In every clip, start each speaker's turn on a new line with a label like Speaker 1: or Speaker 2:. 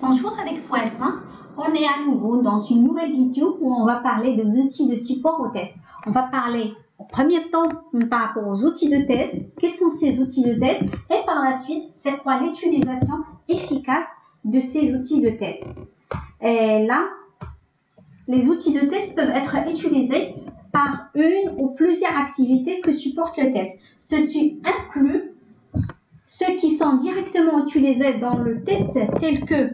Speaker 1: Bonjour avec Fouesma, on est à nouveau dans une nouvelle vidéo où on va parler des outils de support au test. On va parler au premier temps par rapport aux outils de test, quels sont ces outils de test et par la suite c'est quoi l'utilisation efficace de ces outils de test. Et là, les outils de test peuvent être utilisés par une ou plusieurs activités que supporte le test. Ceci inclut ceux qui sont directement utilisés dans le test tels que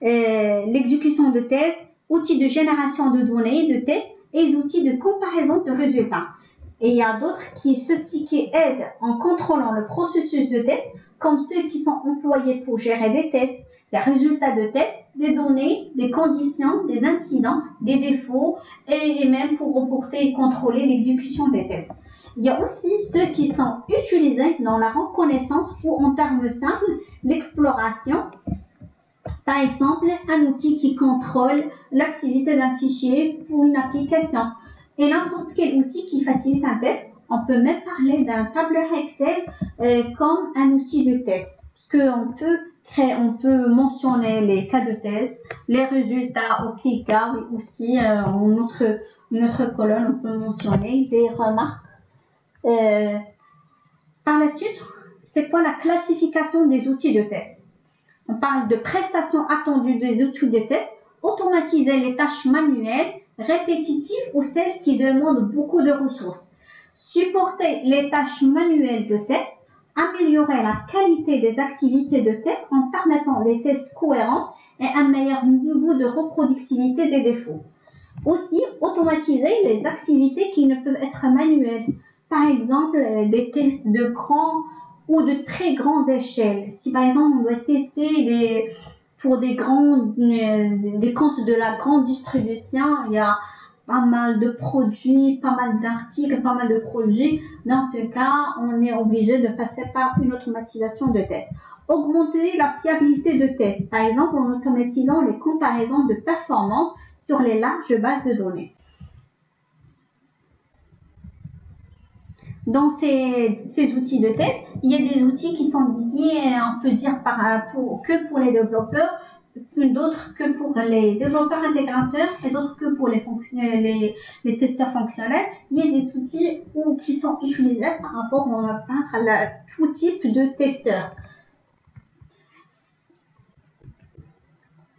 Speaker 1: l'exécution de tests, outils de génération de données de tests et les outils de comparaison de résultats. Et il y a d'autres ceux-ci qui aident en contrôlant le processus de test, comme ceux qui sont employés pour gérer des tests, des résultats de tests, des données, des conditions, des incidents, des défauts et même pour reporter et contrôler l'exécution des tests. Il y a aussi ceux qui sont utilisés dans la reconnaissance ou en termes simples, l'exploration. Par exemple, un outil qui contrôle l'activité d'un fichier pour une application. Et n'importe quel outil qui facilite un test, on peut même parler d'un tableur Excel comme un outil de test. Parce on peut mentionner les cas de test, les résultats au cas, et aussi une autre colonne, on peut mentionner des remarques. Par la suite, c'est quoi la classification des outils de test? On parle de prestations attendues des outils de test, automatiser les tâches manuelles, répétitives ou celles qui demandent beaucoup de ressources. Supporter les tâches manuelles de test, améliorer la qualité des activités de test en permettant des tests cohérents et un meilleur niveau de reproductibilité des défauts. Aussi, automatiser les activités qui ne peuvent être manuelles. Par exemple, des tests de grands ou de très grandes échelles. Si par exemple on doit tester pour des comptes de la grande distribution, il y a pas mal de produits, pas mal d'articles, pas mal de produits. Dans ce cas, on est obligé de passer par une automatisation de test. Augmenter la fiabilité de test, par exemple en automatisant les comparaisons de performance sur les larges bases de données. Dans ces outils de test, il y a des outils qui sont dédiés, on peut dire, que pour les développeurs, d'autres que pour les développeurs intégrateurs et d'autres que pour les testeurs fonctionnels. Il y a des outils qui sont utilisés par rapport à tout type de testeurs.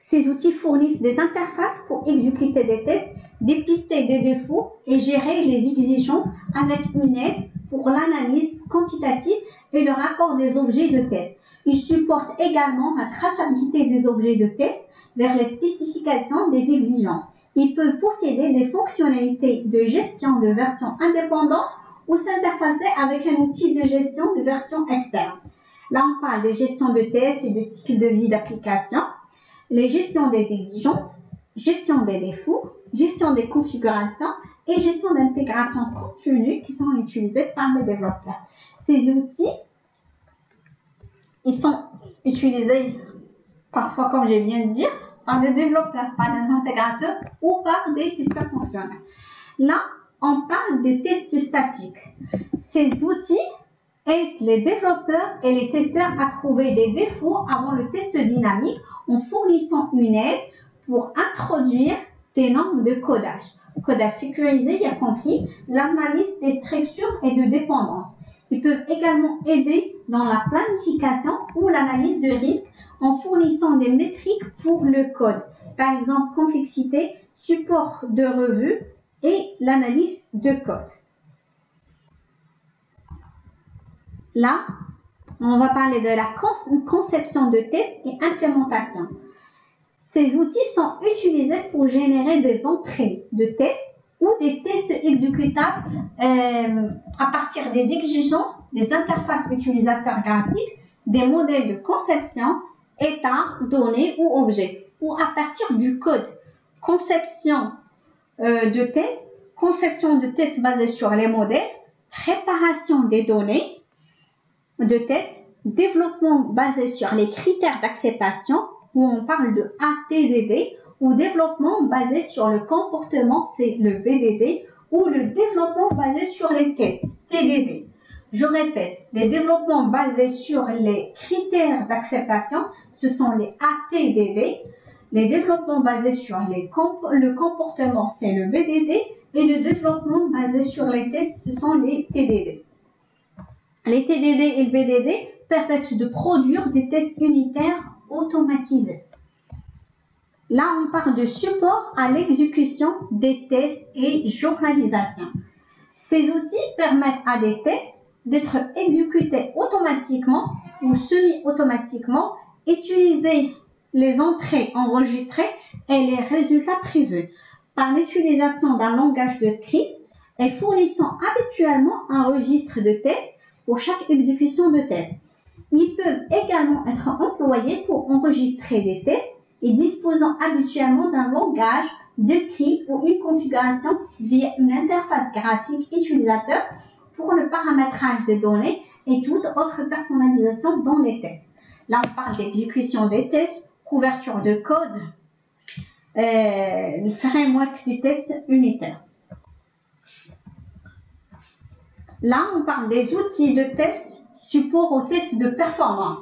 Speaker 1: Ces outils fournissent des interfaces pour exécuter des tests, dépister des défauts et gérer les exigences avec une aide pour l'analyse quantitative et le rapport des objets de test. Ils supportent également la traçabilité des objets de test vers les spécifications des exigences. Ils peuvent posséder des fonctionnalités de gestion de version indépendante ou s'interfacer avec un outil de gestion de version externe. Là, on parle de gestion de test et de cycle de vie d'application, les gestions des exigences, gestion des défauts, gestion des configurations et gestion d'intégration continue qui sont utilisés par les développeurs. Ces outils, ils sont utilisés parfois, comme je viens de dire, par des développeurs, par des intégrateurs ou par des testeurs fonctionnels. Là, on parle de tests statiques. Ces outils aident les développeurs et les testeurs à trouver des défauts avant le test dynamique en fournissant une aide pour introduire des normes de codage. Codage sécurisé, il y a compris, l'analyse des structures et de dépendance. Ils peuvent également aider dans la planification ou l'analyse de risque en fournissant des métriques pour le code. Par exemple, complexité, support de revue et l'analyse de code. Là, on va parler de la conception de tests et implémentation. Ces outils sont utilisés pour générer des entrées de tests ou des tests exécutables à partir des exigences, des interfaces utilisateurs graphiques, des modèles de conception, états, données ou objets, ou à partir du code. Conception de tests basés sur les modèles, préparation des données de tests, développement basé sur les critères d'acceptation, où on parle de ATDD, ou développement basé sur le comportement, c'est le VDD, ou le développement basé sur les tests, TDD. Je répète, les développements basés sur les critères d'acceptation, ce sont les ATDD. Les développements basés sur le comportement, c'est le BDD. Et le développement basé sur les tests, ce sont les TDD. Les TDD et le BDD permettent de produire des tests unitaires automatisés. Là, on parle de support à l'exécution des tests et journalisation. Ces outils permettent à des tests d'être exécutés automatiquement ou semi-automatiquement, utiliser les entrées enregistrées et les résultats prévus par l'utilisation d'un langage de script et fournissant habituellement un registre de tests pour chaque exécution de test. Ils peuvent également être employés pour enregistrer des tests et disposant habituellement d'un langage de script ou une configuration via une interface graphique utilisateur pour le paramétrage des données et toute autre personnalisation dans les tests. Là, on parle d'exécution des tests, couverture de code, le framework du test unitaire. Là, on parle des outils de test support aux tests de performance.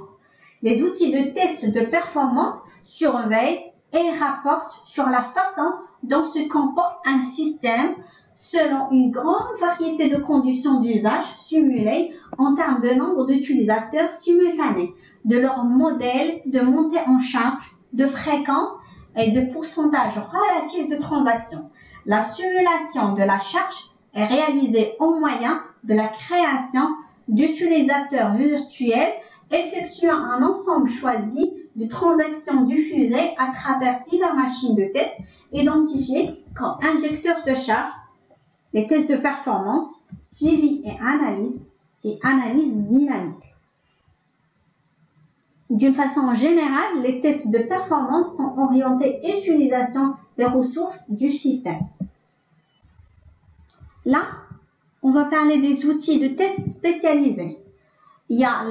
Speaker 1: Les outils de test de performance surveillent et rapportent sur la façon dont se comporte un système selon une grande variété de conditions d'usage simulées en termes de nombre d'utilisateurs simultanés, de leur modèle de montée en charge, de fréquence et de pourcentage relatif de transactions. La simulation de la charge est réalisée au moyen de la création d'utilisateurs virtuels effectuant un ensemble choisi de transactions diffusées à travers diverses machines de test identifiées comme injecteurs de charge, les tests de performance, suivi et analyse dynamique. D'une façon générale, les tests de performance sont orientés à l'utilisation des ressources du système. Là, on va parler des outils de test spécialisés. Il y a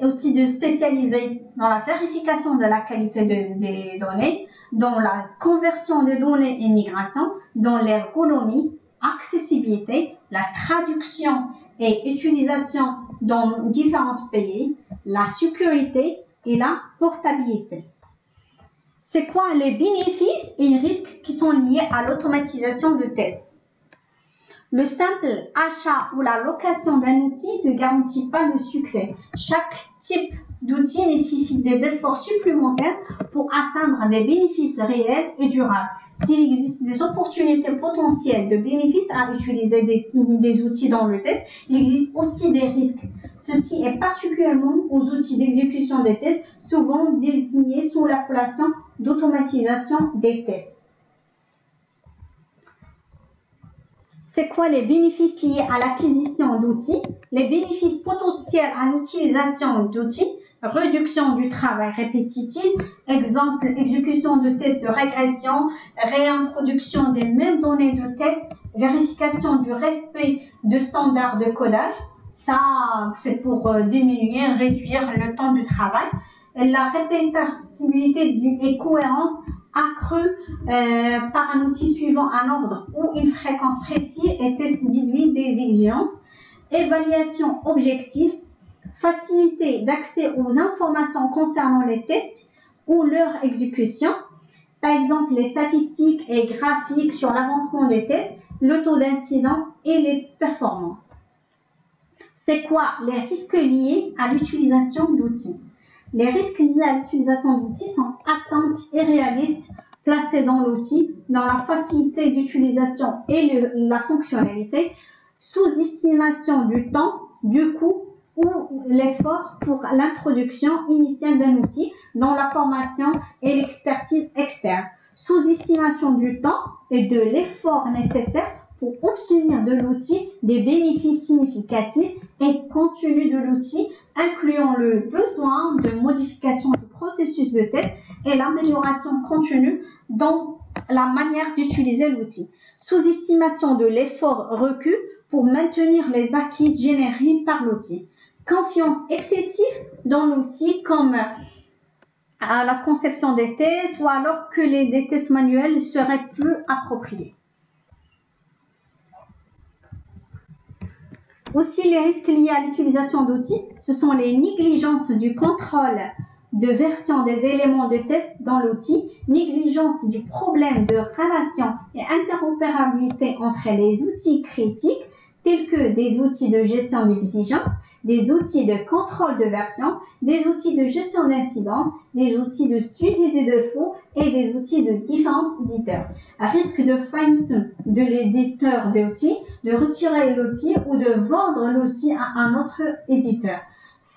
Speaker 1: l'outil spécialisé dans la vérification de la qualité des données, dans la conversion des données et migration, dans l'ergonomie, accessibilité, la traduction et utilisation dans différents pays, la sécurité et la portabilité. C'est quoi les bénéfices et les risques qui sont liés à l'automatisation de tests? Le simple achat ou la location d'un outil ne garantit pas le succès. Chaque type d'outil nécessite des efforts supplémentaires pour atteindre des bénéfices réels et durables. S'il existe des opportunités potentielles de bénéfices à utiliser des outils dans le test, il existe aussi des risques. Ceci est particulièrement aux outils d'exécution des tests, souvent désignés sous l'appellation d'automatisation des tests. C'est quoi les bénéfices liés à l'acquisition d'outils? Les bénéfices potentiels à l'utilisation d'outils, réduction du travail répétitif, exemple, exécution de tests de régression, réintroduction des mêmes données de test, vérification du respect de standards de codage. Ça, c'est pour diminuer, réduire le temps du travail. La répétabilité et cohérence accrue par un outil suivant un ordre ou une fréquence précise et test déduit des exigences. Évaluation objective, facilité d'accès aux informations concernant les tests ou leur exécution. Par exemple, les statistiques et graphiques sur l'avancement des tests, le taux d'incident et les performances. C'est quoi les risques liés à l'utilisation d'outils? Les risques liés à l'utilisation d'outils sont attentes irréalistes placées dans l'outil, dans la facilité d'utilisation et la fonctionnalité, sous-estimation du temps, du coût ou l'effort pour l'introduction initiale d'un outil dans la formation et l'expertise externe, sous-estimation du temps et de l'effort nécessaire pour obtenir de l'outil des bénéfices significatifs et contenu de l'outil, incluant le besoin de modification du processus de test et l'amélioration continue dans la manière d'utiliser l'outil. Sous-estimation de l'effort requis pour maintenir les acquis générés par l'outil. Confiance excessive dans l'outil comme à la conception des tests ou alors que des tests manuels seraient plus appropriés. Aussi, les risques liés à l'utilisation d'outils, ce sont les négligences du contrôle de version des éléments de test dans l'outil, négligence du problème de relation et interopérabilité entre les outils critiques, tels que des outils de gestion d'exigence, des outils de contrôle de version, des outils de gestion d'incidence, des outils de suivi des défauts et des outils de différents éditeurs. À risque de faillite de l'éditeur d'outils, de retirer l'outil ou de vendre l'outil à un autre éditeur.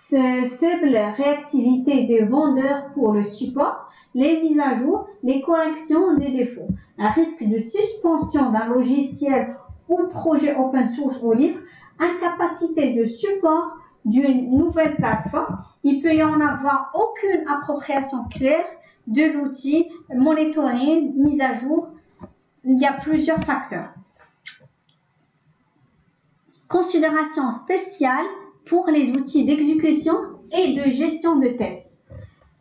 Speaker 1: Faible réactivité des vendeurs pour le support, les mises à jour, les corrections des défauts. À risque de suspension d'un logiciel ou projet open source ou libre, incapacité de support d'une nouvelle plateforme, il peut y en avoir aucune appropriation claire de l'outil, monitoring, mise à jour. Il y a plusieurs facteurs. Considération spéciale pour les outils d'exécution et de gestion de tests.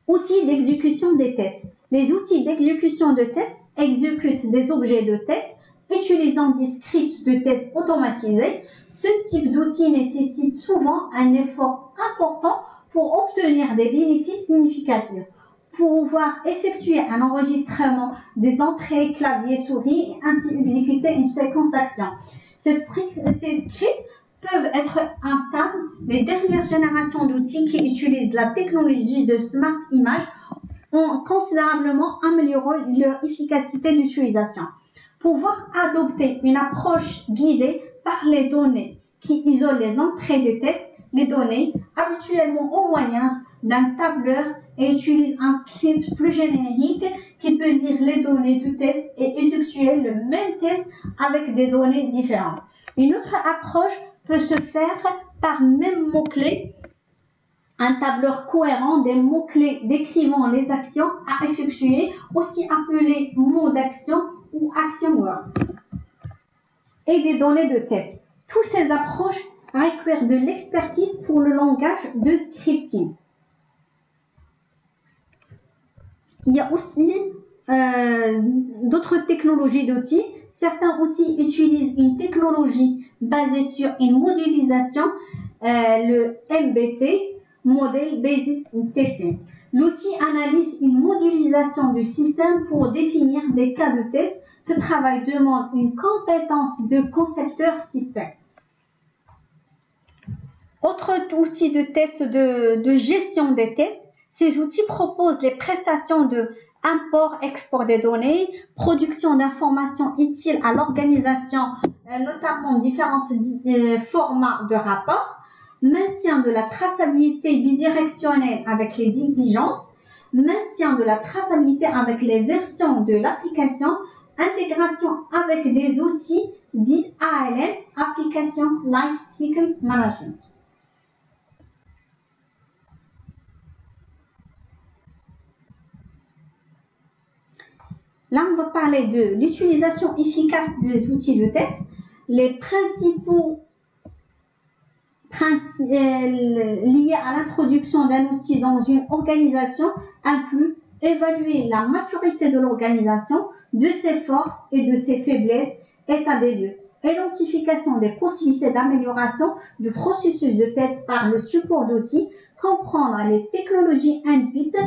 Speaker 1: Outils d'exécution des tests. Les outils d'exécution de tests exécutent des objets de test utilisant des scripts de test automatisés. Ce type d'outil nécessite souvent un effort important pour obtenir des bénéfices significatifs. Pour pouvoir effectuer un enregistrement des entrées clavier-souris et ainsi exécuter une séquence d'actions. Ces scripts peuvent être instables. Les dernières générations d'outils qui utilisent la technologie de Smart Image ont considérablement amélioré leur efficacité d'utilisation. Pouvoir adopter une approche guidée par les données qui isole les entrées de test, les données habituellement au moyen d'un tableur et utilise un script plus générique qui peut lire les données du test et effectuer le même test avec des données différentes. Une autre approche peut se faire par même mot-clé, un tableur cohérent des mots-clés décrivant les actions à effectuer, aussi appelé mot d'action ou action word, et des données de test. Toutes ces approches requièrent de l'expertise pour le langage de scripting. Il y a aussi d'autres technologies d'outils. Certains outils utilisent une technologie basée sur une modélisation, le MBT, Model Based Testing. L'outil analyse une modélisation du système pour définir des cas de test. Ce travail demande une compétence de concepteur système. Autre outil de test de gestion des tests, ces outils proposent les prestations de import-export des données, production d'informations utiles à l'organisation, notamment différents formats de rapports, maintien de la traçabilité bidirectionnelle avec les exigences, maintien de la traçabilité avec les versions de l'application, intégration avec des outils dits ALM, Application Lifecycle Management. Là, on va parler de l'utilisation efficace des outils de test. Les principaux liés à l'introduction d'un outil dans une organisation incluent évaluer la maturité de l'organisation, de ses forces et de ses faiblesses, état des lieux, identification des possibilités d'amélioration du processus de test par le support d'outils, comprendre les technologies induites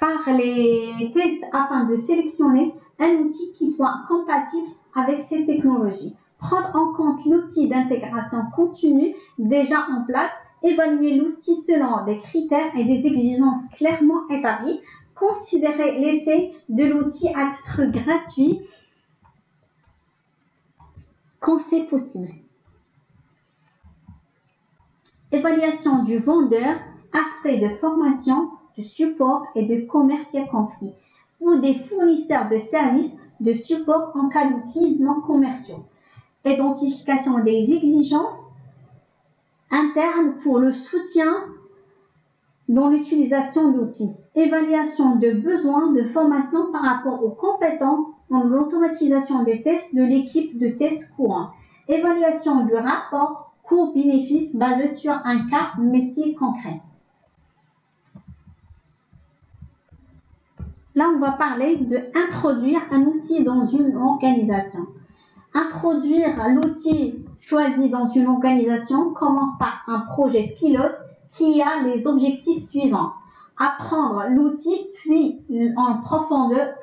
Speaker 1: par les tests afin de sélectionner un outil qui soit compatible avec ces technologies. Prendre en compte l'outil d'intégration continue déjà en place, évaluer l'outil selon des critères et des exigences clairement établies, considérer l'essai de l'outil à titre gratuit quand c'est possible. Évaluation du vendeur, aspect de formation, de support et de commercial conflit, ou des fournisseurs de services de support en cas d'outils non commerciaux. Identification des exigences internes pour le soutien dans l'utilisation d'outils. Évaluation de besoins de formation par rapport aux compétences dans l'automatisation des tests de l'équipe de tests courants. Évaluation du rapport coût-bénéfice basé sur un cas métier concret. Là, on va parler d'introduire un outil dans une organisation. Introduire l'outil choisi dans une organisation commence par un projet pilote qui a les objectifs suivants. Apprendre l'outil, puis en profondeur,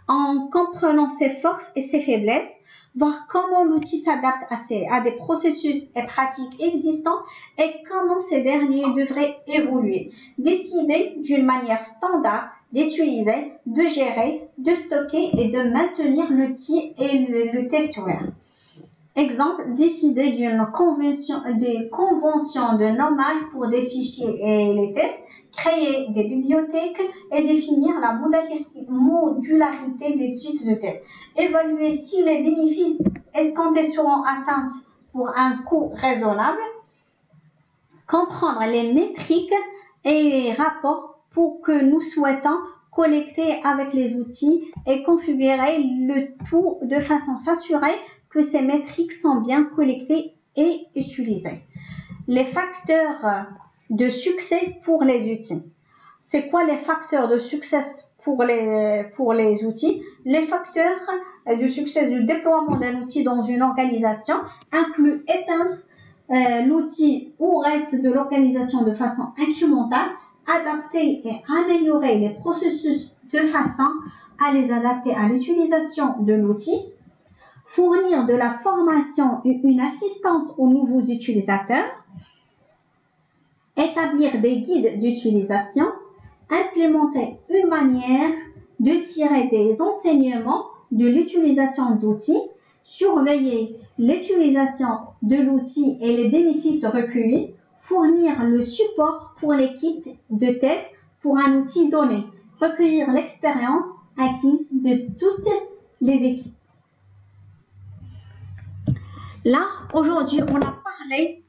Speaker 1: en comprenant ses forces et ses faiblesses, voir comment l'outil s'adapte à des processus et pratiques existants et comment ces derniers devraient évoluer. Décider d'une manière standard d'utiliser, de gérer, de stocker et de maintenir l'outil et le testware. Exemple, décider d'une convention de nommage pour des fichiers et les tests, créer des bibliothèques et définir la modularité des suites de tests. Évaluer si les bénéfices escomptés seront atteints pour un coût raisonnable. Comprendre les métriques et les rapports pour que nous souhaitons collecter avec les outils et configurer le tout de façon à s'assurer que ces métriques sont bien collectées et utilisées. Les facteurs de succès pour les outils. C'est quoi les facteurs de succès pour les outils? Les facteurs de succès du déploiement d'un outil dans une organisation incluent éteindre l'outil ou reste de l'organisation de façon incrémentale, adapter et améliorer les processus de façon à les adapter à l'utilisation de l'outil, fournir de la formation et une assistance aux nouveaux utilisateurs, établir des guides d'utilisation, implémenter une manière de tirer des enseignements de l'utilisation d'outils, surveiller l'utilisation de l'outil et les bénéfices recueillis, fournir le support pour l'équipe de test pour un outil donné, recueillir l'expérience acquise de toutes les équipes. Là, aujourd'hui, on a parlé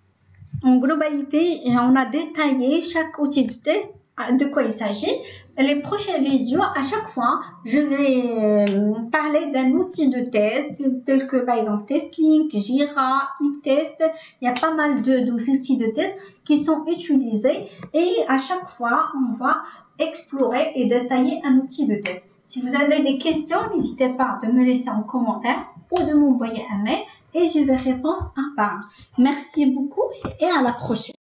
Speaker 1: en globalité et on a détaillé chaque outil de test, de quoi il s'agit. Les prochaines vidéos, à chaque fois, je vais parler d'un outil de test, tel que par exemple TestLink, Jira, Test. Il y a pas mal d'outils de test qui sont utilisés et à chaque fois, on va explorer et détailler un outil de test. Si vous avez des questions, n'hésitez pas de me laisser en commentaire ou de m'envoyer un mail et je vais répondre un par un. Merci beaucoup et à la prochaine.